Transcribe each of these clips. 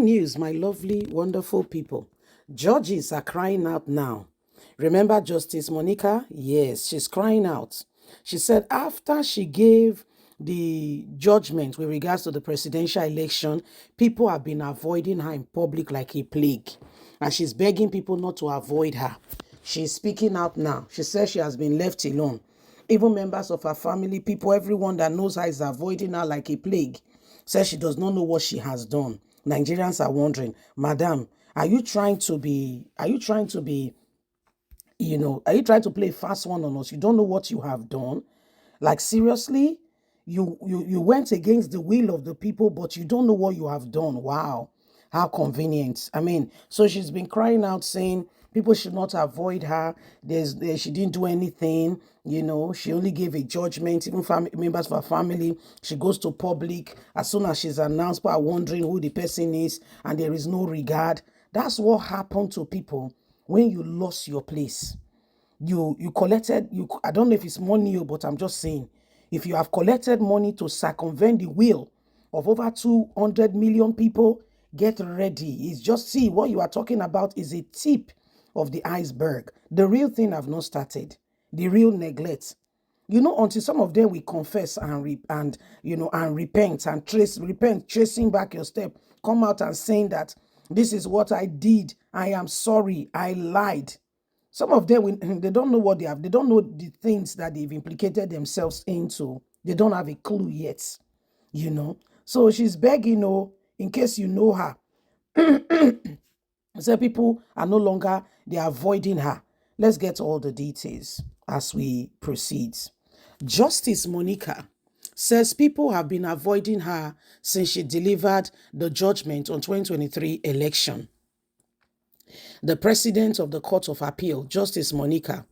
News, my lovely, wonderful people. Judges are crying out now. Remember Justice Monica? Yes, she's crying out. She said after she gave the judgment with regards to the presidential election, people have been avoiding her in public like a plague. And she's begging people not to avoid her. She's speaking out now. She says she has been left alone. Even members of her family, people, everyone that knows her is avoiding her like a plague. Says she does not know what she has done. Nigerians are wondering, Madam, are you trying to be, are you trying to play a fast one on us? You don't know what you have done? Like seriously? You went against the will of the people, but you don't know what you have done. Wow. How convenient. I mean, so she's been crying out saying people should not avoid her. She didn't do anything. She only gave a judgment. Even members of her family, she goes to public. As soon as she's announced, people are wondering who the person is, and there is no regard. That's what happened to people when you lost your place. You collected, I don't know if it's money, but I'm just saying, if you have collected money to circumvent the will of over 200 million people, get ready. It's just, see, what you are talking about is a tip of the iceberg. The real thing have not started. The real neglect. Until some of them will confess and repent and repent, tracing back your step, come out and saying that this is what I did. I am sorry. I lied. Some of them, they don't know what they have. They don't know the things that they've implicated themselves into. They don't have a clue yet, So she's begging, in case you know her. So people are no longer, they're avoiding her. Let's get all the details as we proceed. Justice Monica says people have been avoiding her since she delivered the judgment on 2023 election. The president of the Court of Appeal, Justice Monica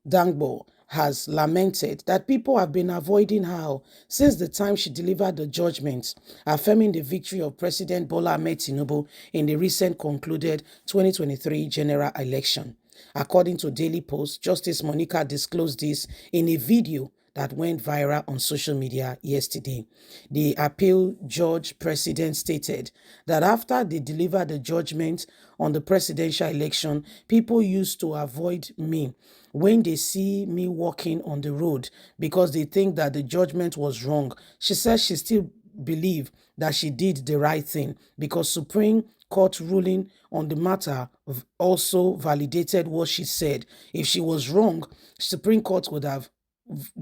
Dangbo, has lamented that people have been avoiding her since the time she delivered the judgment, affirming the victory of President Bola Ahmed Tinubu in the recent concluded 2023 general election. According to Daily Post, Justice Monica disclosed this in a video that went viral on social media yesterday. The appeal judge president stated that after they delivered the judgment on the presidential election, people used to avoid me when they see me walking on the road because they think that the judgment was wrong. She says she still believes that she did the right thing because Supreme Court ruling on the matter also validated what she said. If she was wrong, Supreme Court would have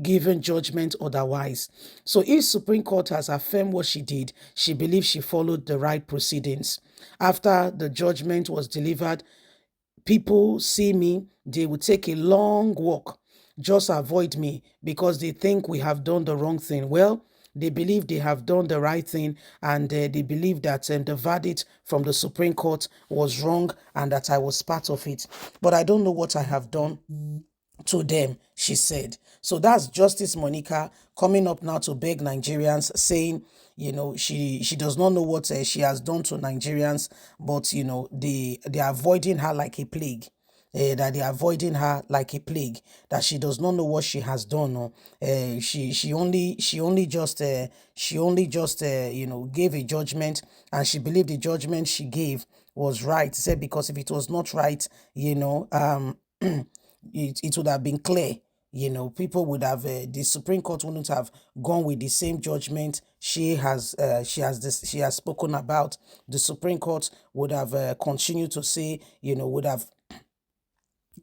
given judgment otherwise. So if Supreme Court has affirmed what she did, she believes she followed the right proceedings. After the judgment was delivered, people see me, they will take a long walk, just avoid me because they think we have done the wrong thing. Well, they believe they have done the right thing, and they believe that the verdict from the Supreme Court was wrong and that I was part of it. But I don't know what I have done to them, she said. So that's Justice Monica coming up now to beg Nigerians, saying, she does not know what she has done to Nigerians, but, they're avoiding her like a plague. That they're avoiding her like a plague, that she does not know what she has done. She only just gave a judgment, and she believed the judgment she gave was right. Said because if it was not right, it would have been clear. People would have, the Supreme Court wouldn't have gone with the same judgment she has spoken about. The Supreme Court would have continued to say, would have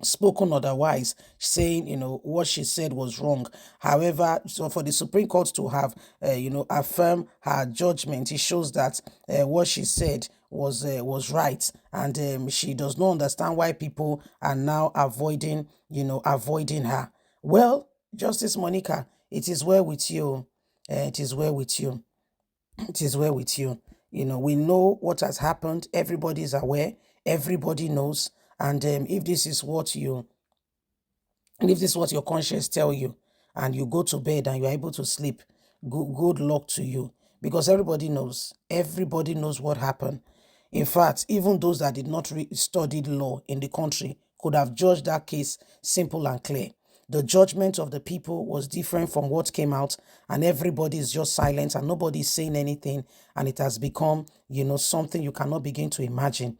spoken otherwise, saying, what she said was wrong. However, so for the Supreme Court to have, affirm her judgment, it shows that what she said was right, and she does not understand why people are now avoiding her. Well, Justice Monica, it is well with you. It is well with you. It is well with you. We know what has happened. Everybody is aware. Everybody knows. And if this is what your conscience tell you, and you go to bed and you're able to sleep, good luck to you, because everybody knows what happened. In fact, even those that did not study law in the country could have judged that case simple and clear. the judgment of the people was different from what came out, and everybody is just silent and nobody is saying anything, and it has become, something you cannot begin to imagine.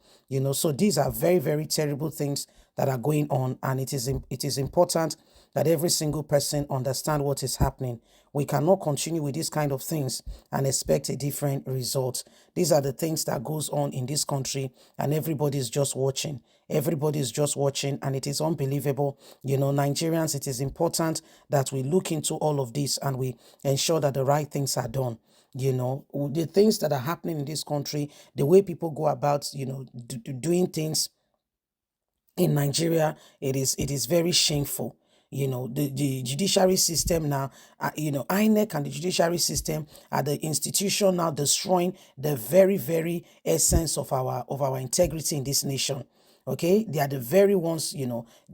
So these are very, very terrible things that are going on, and it is important that every single person understand what is happening. We cannot continue with these kind of things and expect a different result. These are the things that goes on in this country, and everybody is just watching. Everybody is just watching, and it is unbelievable. Nigerians, it is important that we look into all of this and we ensure that the right things are done. The things that are happening in this country, the way people go about, doing things in Nigeria, it is very shameful. The judiciary system now, INEC and the judiciary system are the institution now destroying the very, very essence of our integrity in this nation. Okay, they are the very ones,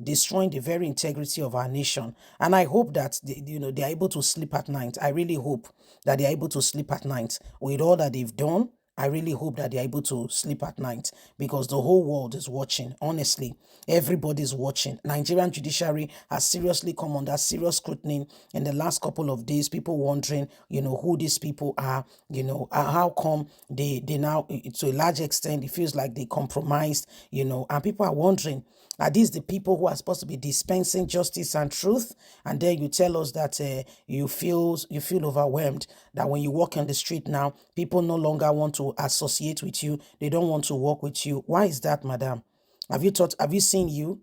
destroying the very integrity of our nation. And I hope that they are able to sleep at night. I really hope that they are able to sleep at night with all that they've done. I really hope that they're able to sleep at night, because the whole world is watching. Honestly, everybody's watching. Nigerian judiciary has seriously come under serious scrutiny in the last couple of days. People wondering, who these people are, how come they now, to a large extent, it feels like they compromised, and people are wondering, are these the people who are supposed to be dispensing justice and truth? And then you tell us that you feel overwhelmed, that when you walk on the street now, people no longer want to associate with you. They don't want to walk with you. Why is that, madam? Have you seen you?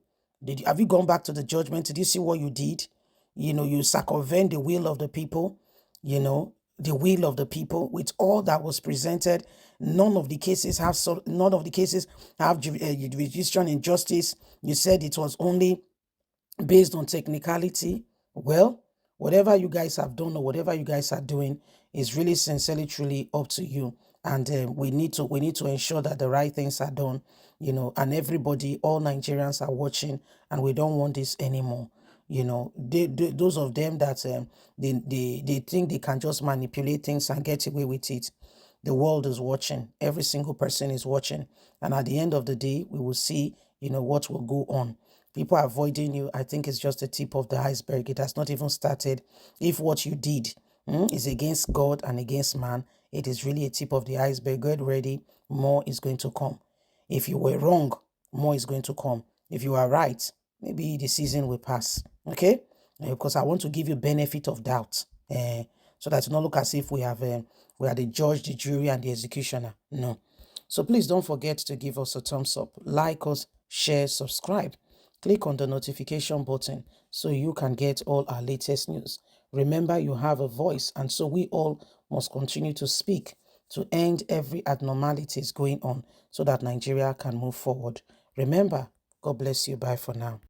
Have you gone back to the judgment? Did you see what you did? You circumvent the will of the people, the will of the people with all that was presented. None of the cases have jurisdiction in justice. You said it was only based on technicality. Well, whatever you guys have done or whatever you guys are doing is really sincerely, truly up to you. And we need to ensure that the right things are done, and everybody, all Nigerians are watching, and we don't want this anymore. Those of them that they think they can just manipulate things and get away with it. The world is watching. Every single person is watching. And at the end of the day, we will see, what will go on. People avoiding you, I think, is just the tip of the iceberg. It has not even started. If what you did is against God and against man, it is really a tip of the iceberg. Get ready. More is going to come. If you were wrong, more is going to come. If you are right, maybe the season will pass. Okay? Because I want to give you benefit of doubt. So that you not look as if we are the judge, the jury, and the executioner. No. So please don't forget to give us a thumbs up, like us, share, subscribe. Click on the notification button so you can get all our latest news. Remember, you have a voice, and so we all must continue to speak to end every abnormalities going on so that Nigeria can move forward. Remember, God bless you. Bye for now.